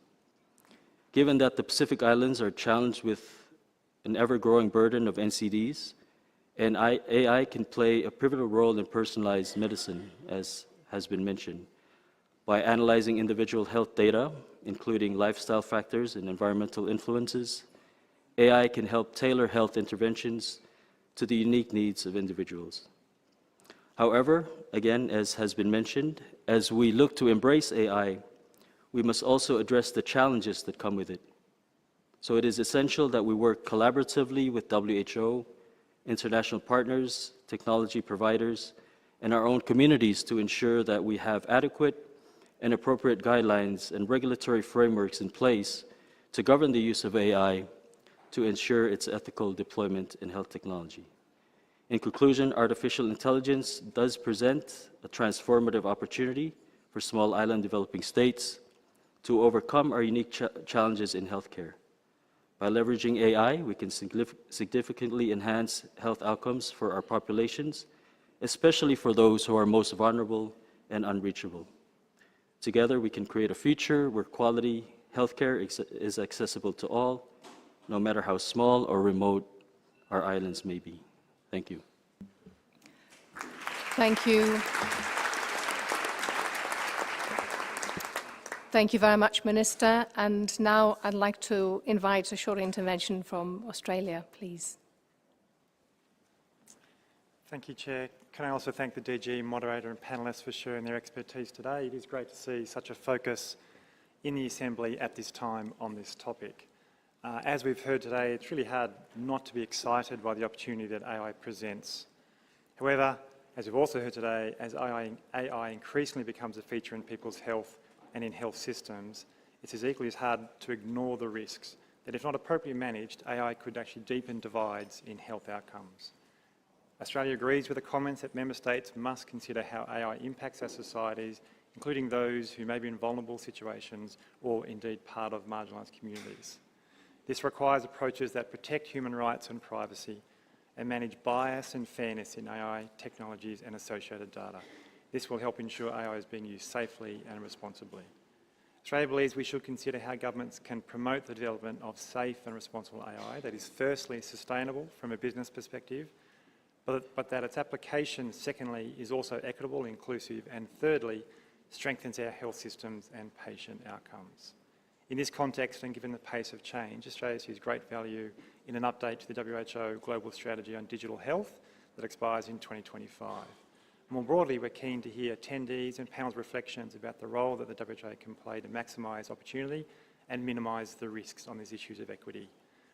Speaker 8: Given that the Pacific Islands are challenged with an ever-growing burden of NCDs, and AI can play a pivotal role in personalized medicine, as has been mentioned. By analyzing individual health data, including lifestyle factors and environmental influences, AI can help tailor health interventions to the unique needs of individuals. However, again, as has been mentioned, as we look to embrace AI, we must also address the challenges that come with it. So it is essential that we work collaboratively with WHO, international partners, technology providers, and our own communities to ensure that we have adequate and appropriate guidelines and regulatory frameworks in place to govern the use of AI to ensure its ethical deployment in health technology. In conclusion, artificial intelligence does present a transformative opportunity for small island developing states to overcome our unique challenges in healthcare. By leveraging AI, we can significantly enhance health outcomes for our populations, especially for those who are most vulnerable and unreachable. Together, we can create a future where quality healthcare is accessible to all, no matter how small or remote our islands may be. Thank you.
Speaker 1: Thank you. Thank you very much, Minister. And now I'd like to invite a short intervention from Australia, please.
Speaker 9: Thank you, Chair. Can I also thank the DG moderator and panellists for sharing their expertise today. It is great to see such a focus in the Assembly at this time on this topic. As we've heard today, it's really hard not to be excited by the opportunity that AI presents. However, as we've also heard today, as AI increasingly becomes a feature in people's health and in health systems, it's equally as hard to ignore the risks that if not appropriately managed, AI could actually deepen divides in health outcomes. Australia agrees with the comments that Member States must consider how AI impacts our societies, including those who may be in vulnerable situations or indeed part of marginalised communities. This requires approaches that protect human rights and privacy and manage bias and fairness in AI technologies and associated data. This will help ensure AI is being used safely and responsibly. Australia believes we should consider how governments can promote the development of safe and responsible AI that is firstly sustainable from a business perspective, but that its application, secondly, is also equitable, inclusive, and thirdly, strengthens our health systems and patient outcomes. In this context, and given the pace of change, Australia sees great value in an update to the WHO Global Strategy on Digital Health that expires in 2025. More broadly, we're keen to hear attendees and panels' reflections about the role that the WHA can play to maximise opportunity and minimise the risks on these issues of equity.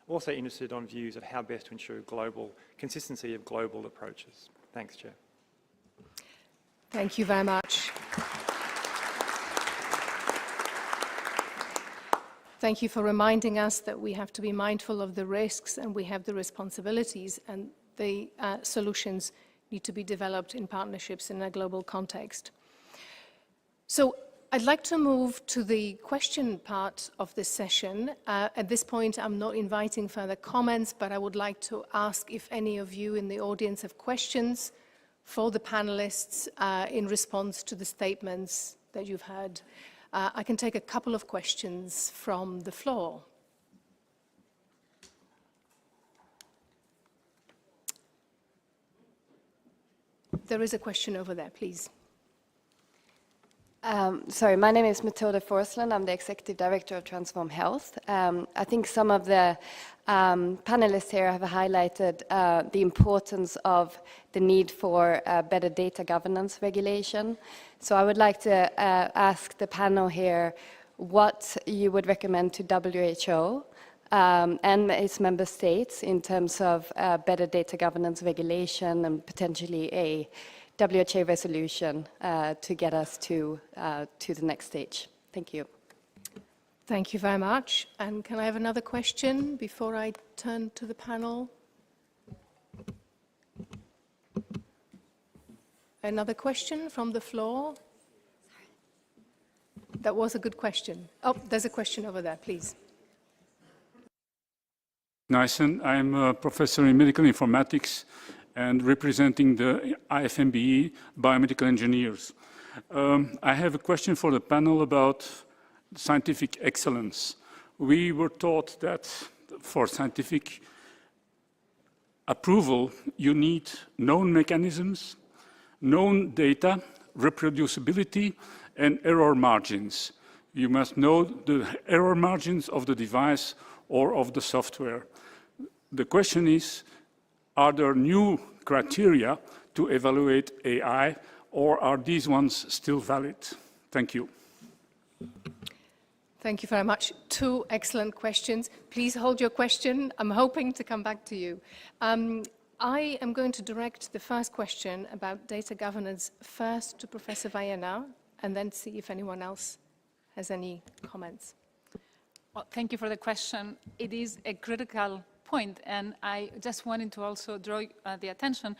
Speaker 9: Also interested on views of how best to ensure consistency of global approaches. Thanks, Chair.
Speaker 1: Thank you very much. Thank you for reminding us that we have to be mindful of the risks and we have the responsibilities, and the solutions need to be developed in partnerships in a global context. So I'd like to move to the question part of this session. At this point, I'm not inviting further comments, but I would like to ask if any of you in the audience have questions for the panelists in response to the statements that you've heard. I can take a couple of questions from the floor. There is a question over there, please.
Speaker 10: Sorry, my name is Matilda Forsland. I'm the Executive Director of Transform Health. I think some of the panelists here have highlighted the importance of the need for better data governance regulation. So I would like to ask the panel here what you would recommend to WHO and its member states in terms of better data governance regulation and potentially a WHA resolution to get us to the next stage. Thank you.
Speaker 1: Thank you very much. And can I have another question before I turn to the panel? Another question from the floor? That was a good question. Oh, there's a question over there, please.
Speaker 11: Nyssen, I'm a professor in medical informatics and representing the IFMBE biomedical engineers. I have a question for the panel about scientific excellence. We were taught that for scientific approval, you need known mechanisms, known data, reproducibility, and error margins. You must know the error margins of the device or of the software. The question is, are there new criteria to evaluate AI, or are these ones still valid? Thank you.
Speaker 1: Thank you very much. Two excellent questions. Please hold your question. I'm hoping to come back to you. I am going to direct the first question about data governance first to Professor Vallena, and then see if anyone else has any comments.
Speaker 2: Well, thank you for the question. It is a critical point, and I just wanted to also draw the attention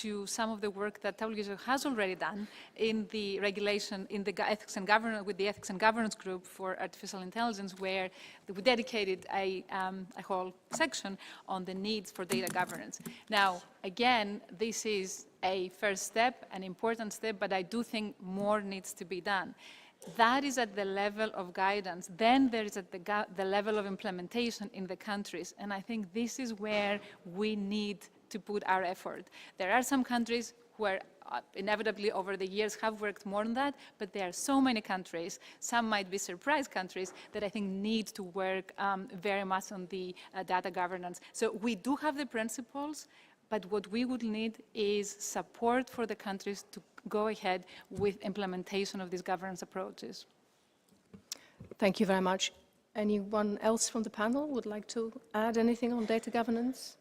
Speaker 2: to some of the work that WHA has already done in the regulation, in the ethics and governance, with the ethics and governance group for artificial intelligence, where we dedicated a whole section on the needs for data governance. Now, again, this is a first step, an important step, but I do think more needs to be done. That is at the level of guidance. Then there is at the level of implementation in the countries. And I think this is where we need to put our effort. There are some countries who are inevitably over the years have worked more on that, but there are so many countries, some might be surprise countries, that I think need to work very much on the data governance. So we do have the principles, but what we would need is support for the countries to go ahead with implementation of these governance approaches.
Speaker 1: Thank you very much. Anyone else from the panel would like to add anything on data governance?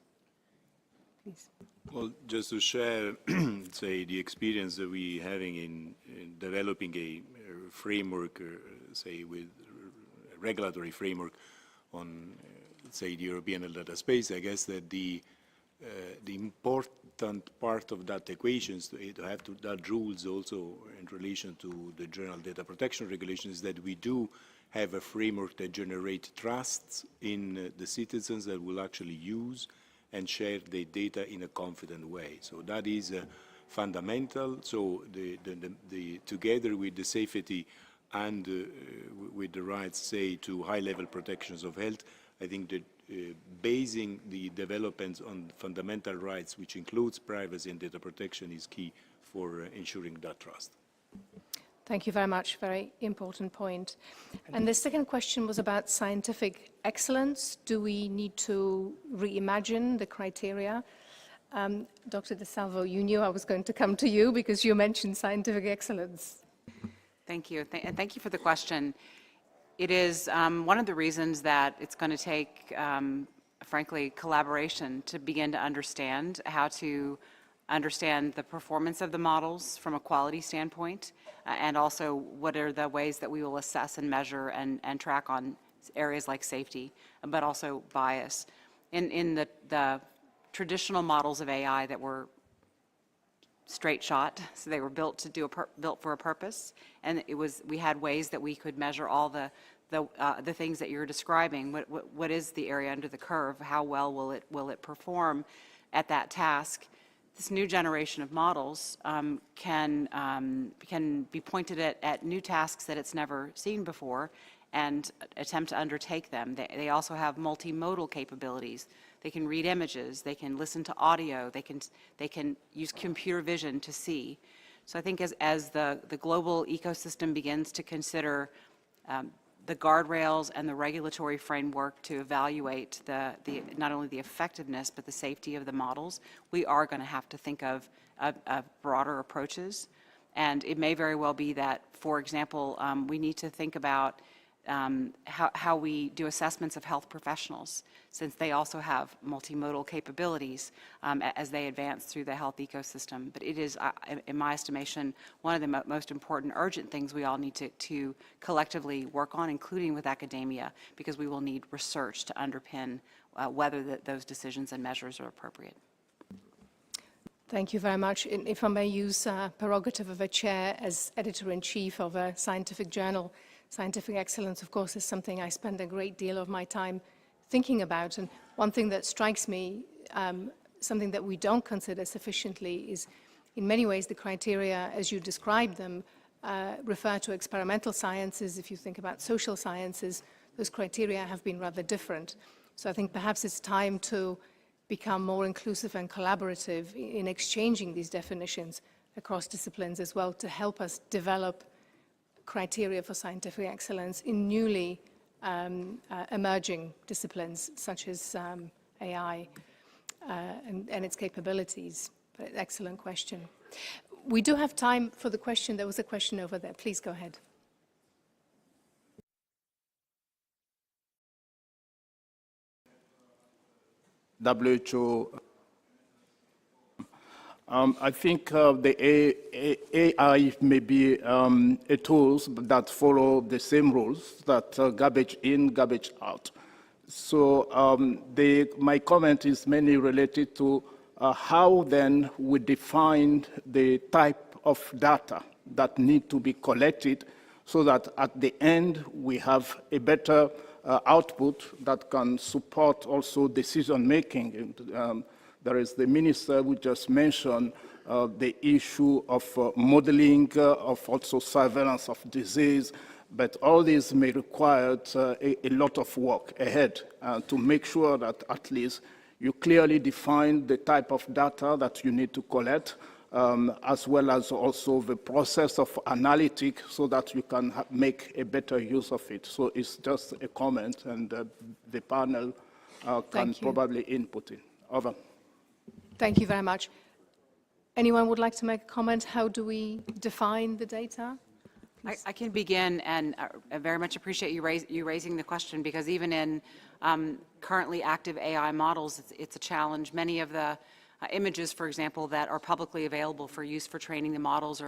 Speaker 1: Please.
Speaker 5: Well, just to share, say, the experience that we're having in developing a framework, say, with a regulatory framework on, say, the European data space, I guess that the important part of that equation is to have that rules also in relation to the General Data Protection Regulations, that we do have a framework that generates trust in the citizens that will actually use and share the data in a confident way. So that is fundamental. So together with the safety and with the rights, say, to high-level protections of health, I think that basing the developments on fundamental rights, which includes privacy and data protection, is key for ensuring that trust.
Speaker 1: Thank you very much. Very important point. And the second question was about scientific excellence. Do we need to reimagine the criteria? Dr. De Salvo, you knew I was going to come to you because you mentioned scientific excellence.
Speaker 6: Thank you. And thank you for the question. It is one of the reasons that it's going to take, frankly, collaboration to begin to understand how to understand the performance of the models from a quality standpoint, and also what are the ways that we will assess and measure and track on areas like safety, but also bias. In the traditional models of AI that were straight shot, so they were built to do built for a purpose, and we had ways that we could measure all the things that you're describing. What is the area under the curve? How well will it perform at that task? This new generation of models can be pointed at new tasks that it's never seen before and attempt to undertake them. They also have multimodal capabilities. They can read images, they can listen to audio, they can use computer vision to see. So I think as the global ecosystem begins to consider the guardrails and the regulatory framework to evaluate not only the effectiveness but the safety of the models, we are going to have to think of broader approaches. And it may very well be that, for example, we need to think about how we do assessments of health professionals, since they also have multimodal capabilities as they advance through the health ecosystem. But it is, in my estimation, one of the most important urgent things we all need to collectively work on, including with academia, because we will need research to underpin whether those decisions and measures are appropriate.
Speaker 1: Thank you very much. And if I may use prerogative of a chair as editor-in-chief of a scientific journal, scientific excellence, of course, is something I spend a great deal of my time thinking about. And one thing that strikes me, something that we don't consider sufficiently, is in many ways the criteria, as you described them, refer to experimental sciences. If you think about social sciences, those criteria have been rather different. So I think perhaps it's time to become more inclusive and collaborative in exchanging these definitions across disciplines as well, to help us develop criteria for scientific excellence in newly emerging disciplines such as AI and its capabilities. But excellent question. We do have time for the question. There was a question over there. Please go ahead.
Speaker 12: WHO. I think the AI may be a tools that follow the same rules that garbage in, garbage out. So my comment is mainly related to how then we define the type of data that need to be collected so that at the end we have a better output that can support also decision making. There is the minister who just mentioned the issue of modeling, of also surveillance of disease, but all these may require a lot of work ahead to make sure that at least you clearly define the type of data that you need to collect, as well as also the process of analytic so that you can make a better use of it. So it's just a comment, and the panel can probably input it. Over.
Speaker 1: Thank you very much. Anyone would like to make a comment? How do we define the data?
Speaker 6: I can begin, and I very much appreciate you raising the question, because even in currently active AI models, it's a challenge. Many of the images, for example, that are publicly available for use for training the models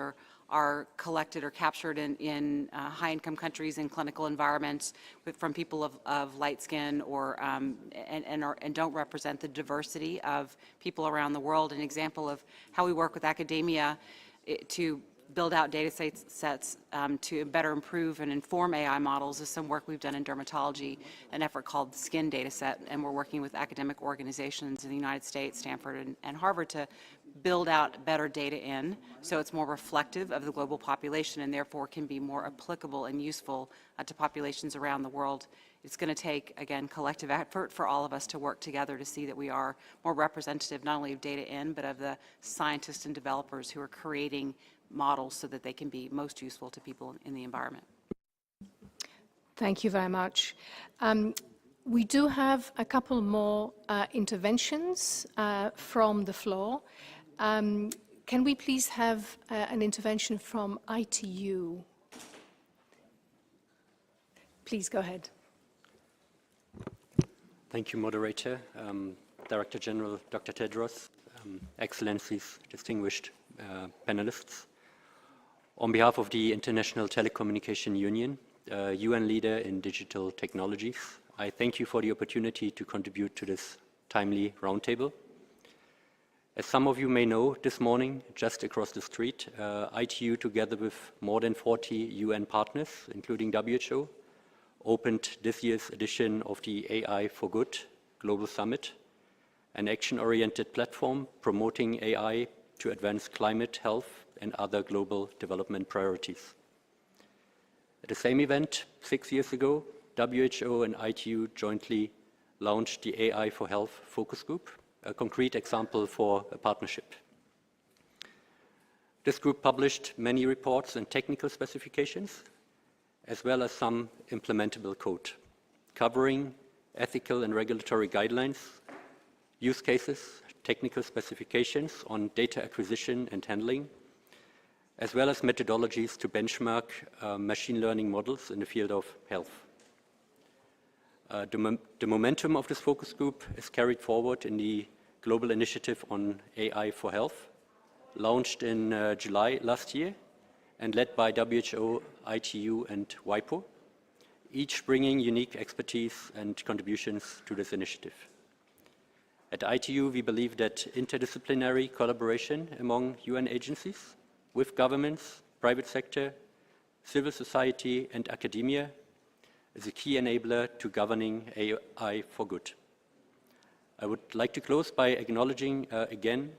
Speaker 6: are collected or captured in high-income countries in clinical environments from people of light skin or and don't represent the diversity of people around the world. An example of how we work with academia to build out data sets to better improve and inform AI models is some work we've done in dermatology, an effort called the Skin Data Set, and we're working with academic organizations in the United States, Stanford and Harvard, to build out better data in so it's more reflective of the global population and therefore can be more applicable and useful to populations around the world. It's going to take, again, collective effort for all of us to work together to see that we are more representative not only of data in, but of the scientists and developers who are creating models so that they can be most useful to people in the environment.
Speaker 1: Thank you very much. We do have a couple more interventions from the floor. Can we please have an intervention from ITU? Please go ahead.
Speaker 13: Thank you, moderator. Director General Dr. Tedros, Excellencies, distinguished panelists. On behalf of the International Telecommunication Union, UN leader in digital technologies, I thank you for the opportunity to contribute to this timely roundtable. As some of you may know, this morning, just across the street, ITU, together with more than 40 UN partners, including WHO, opened this year's edition of the AI for Good Global Summit, an action-oriented platform promoting AI to advance climate, health, and other global development priorities. At the same event, 6 years ago, WHO and ITU jointly launched the AI for Health Focus Group, a concrete example for a partnership. This group published many reports and technical specifications, as well as some implementable code, covering ethical and regulatory guidelines, use cases, technical specifications on data acquisition and handling, as well as methodologies to benchmark machine learning models in the field of health. The momentum of this focus group is carried forward in the Global Initiative on AI for Health, launched in July last year and led by WHO, ITU, and WIPO, each bringing unique expertise and contributions to this initiative. At ITU, we believe that interdisciplinary collaboration among UN agencies with governments, private sector, civil society, and academia is a key enabler to governing AI for good. I would like to close by acknowledging again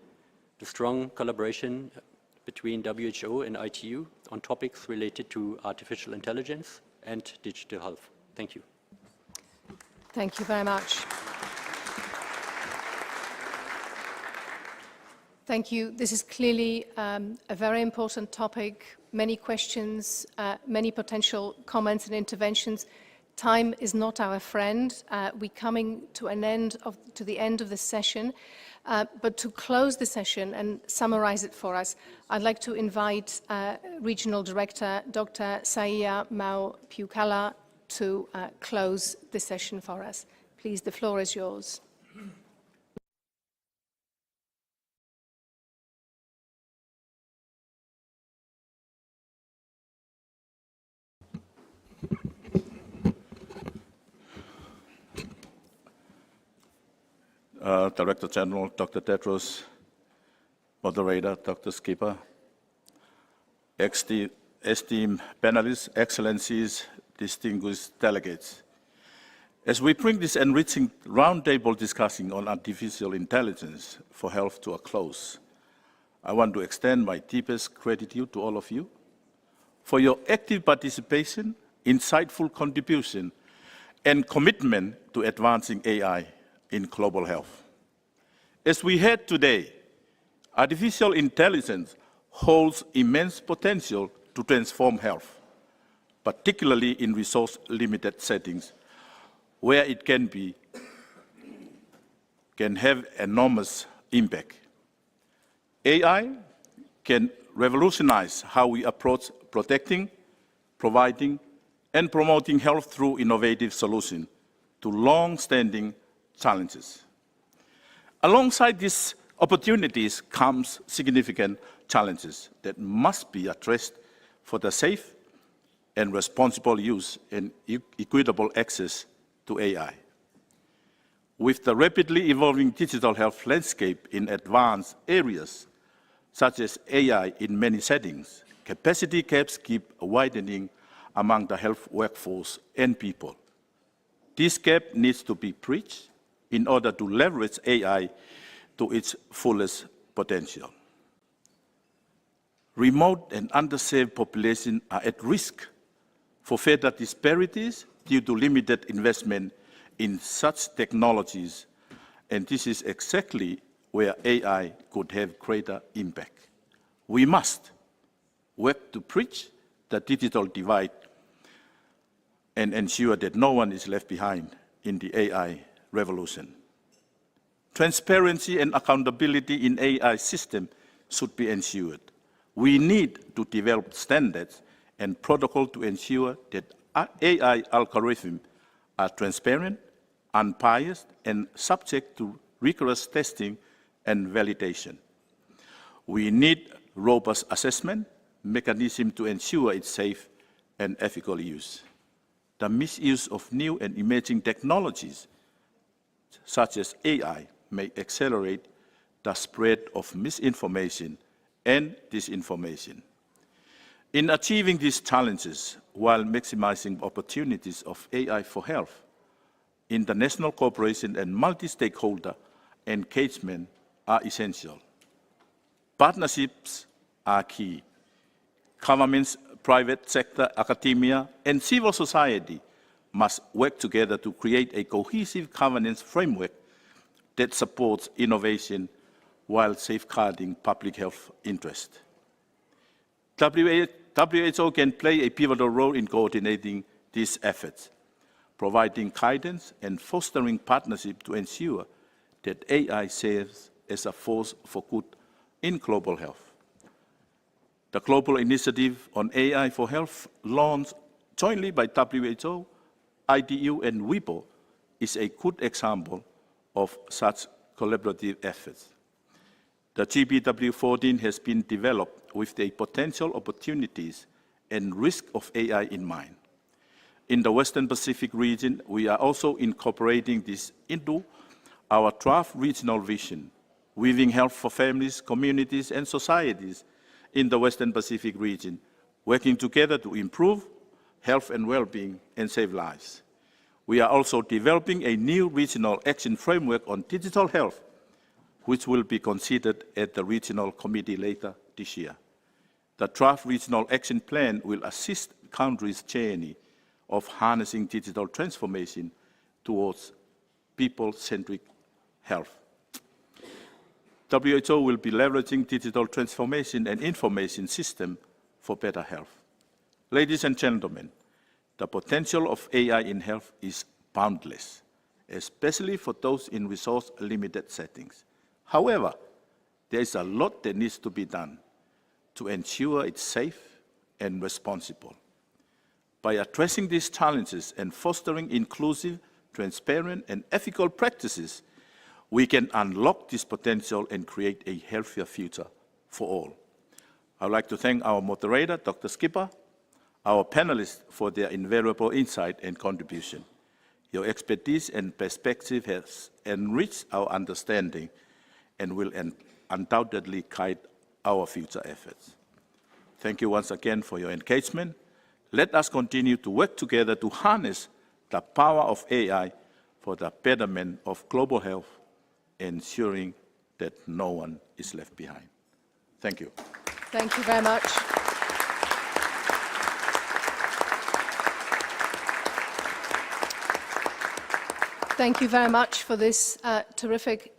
Speaker 13: the strong collaboration between WHO and ITU on topics related to artificial intelligence and digital health. Thank you.
Speaker 1: Thank you very much. Thank you. This is clearly a very important topic. many questions, many potential comments and interventions. Time is not our friend. We're coming to the end of the session. But to close the session and summarize it for us, I'd like to invite Regional Director Dr. Saia Mau-Piukala to close the session for us. Please, the floor is yours.
Speaker 12: Director General Dr. Tedros, Moderator Dr. Skipper, esteemed panelists, excellencies, distinguished delegates. As we bring this enriching roundtable discussion on artificial intelligence for health to a close, I want to extend my deepest gratitude to all of you for your active participation, insightful contribution, and commitment to advancing AI in global health. As we heard today, artificial intelligence holds immense potential to transform health, particularly in resource-limited settings, where it can have enormous impact. AI can revolutionize how we approach protecting, providing, and promoting health through innovative solutions to long-standing challenges. Alongside these opportunities comes significant challenges that must be addressed for the safe and responsible use and equitable access to AI. With the rapidly evolving digital health landscape in advanced areas, such as AI in many settings, capacity gaps keep widening among the health workforce and people. This gap needs to be bridged in order to leverage AI to its fullest potential. Remote and underserved populations are at risk for further disparities due to limited investment in such technologies, and this is exactly where AI could have greater impact. We must work to bridge the digital divide and ensure that no one is left behind in the AI revolution. Transparency and accountability in AI systems should be ensured. We need to develop standards and protocols to ensure that AI algorithms are transparent, unbiased, and subject to rigorous testing and validation. We need robust assessment mechanisms to ensure its safe and ethical use. The misuse of new and emerging technologies, such as AI, may accelerate the spread of misinformation and disinformation. In achieving these challenges while maximizing opportunities of AI for health, international cooperation and multi-stakeholder engagement are essential. Partnerships are key. Governments, private sector, academia, and civil society must work together to create a cohesive governance framework that supports innovation while safeguarding public health interest. WHO can play a pivotal role in coordinating these efforts, providing guidance and fostering partnership to ensure that AI serves as a force for good in global health. The Global Initiative on AI for Health, launched jointly by WHO, IDU, and WIPO, is a good example of such collaborative efforts. The GBW14 has been developed with the potential opportunities and risk of AI in mind. In the Western Pacific region, we are also incorporating this into our draft regional vision, weaving health for families, communities, and societies in the Western Pacific region, working together to improve health and well-being and save lives. We are also developing a new regional action framework on digital health, which will be considered at the regional committee later this year. The draft regional action plan will assist countries' journey of harnessing digital transformation towards people-centric health. WHO will be leveraging digital transformation and information system for better health. Ladies and gentlemen, the potential of AI in health is boundless, especially for those in resource-limited settings. However, there is a lot that needs to be done to ensure it's safe and responsible. By addressing these challenges and fostering inclusive, transparent, and ethical practices, we can unlock this potential and create a healthier future for all. I would like to thank our moderator, Dr. Skipper, our panelists for their invaluable insight and contribution. Your expertise and perspective has enriched our understanding and will undoubtedly guide our future efforts. Thank you once again for your engagement. Let us continue to work together to harness the power of AI for the betterment of global health, ensuring that no one is left behind. Thank you.
Speaker 1: Thank you very much. Thank you very much for this terrific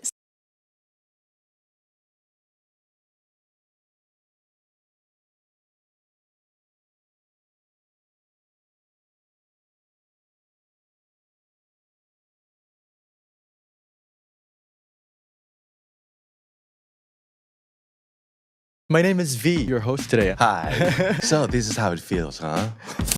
Speaker 14: My name is V, your host today.
Speaker 15: Hi. So this is how it feels, huh?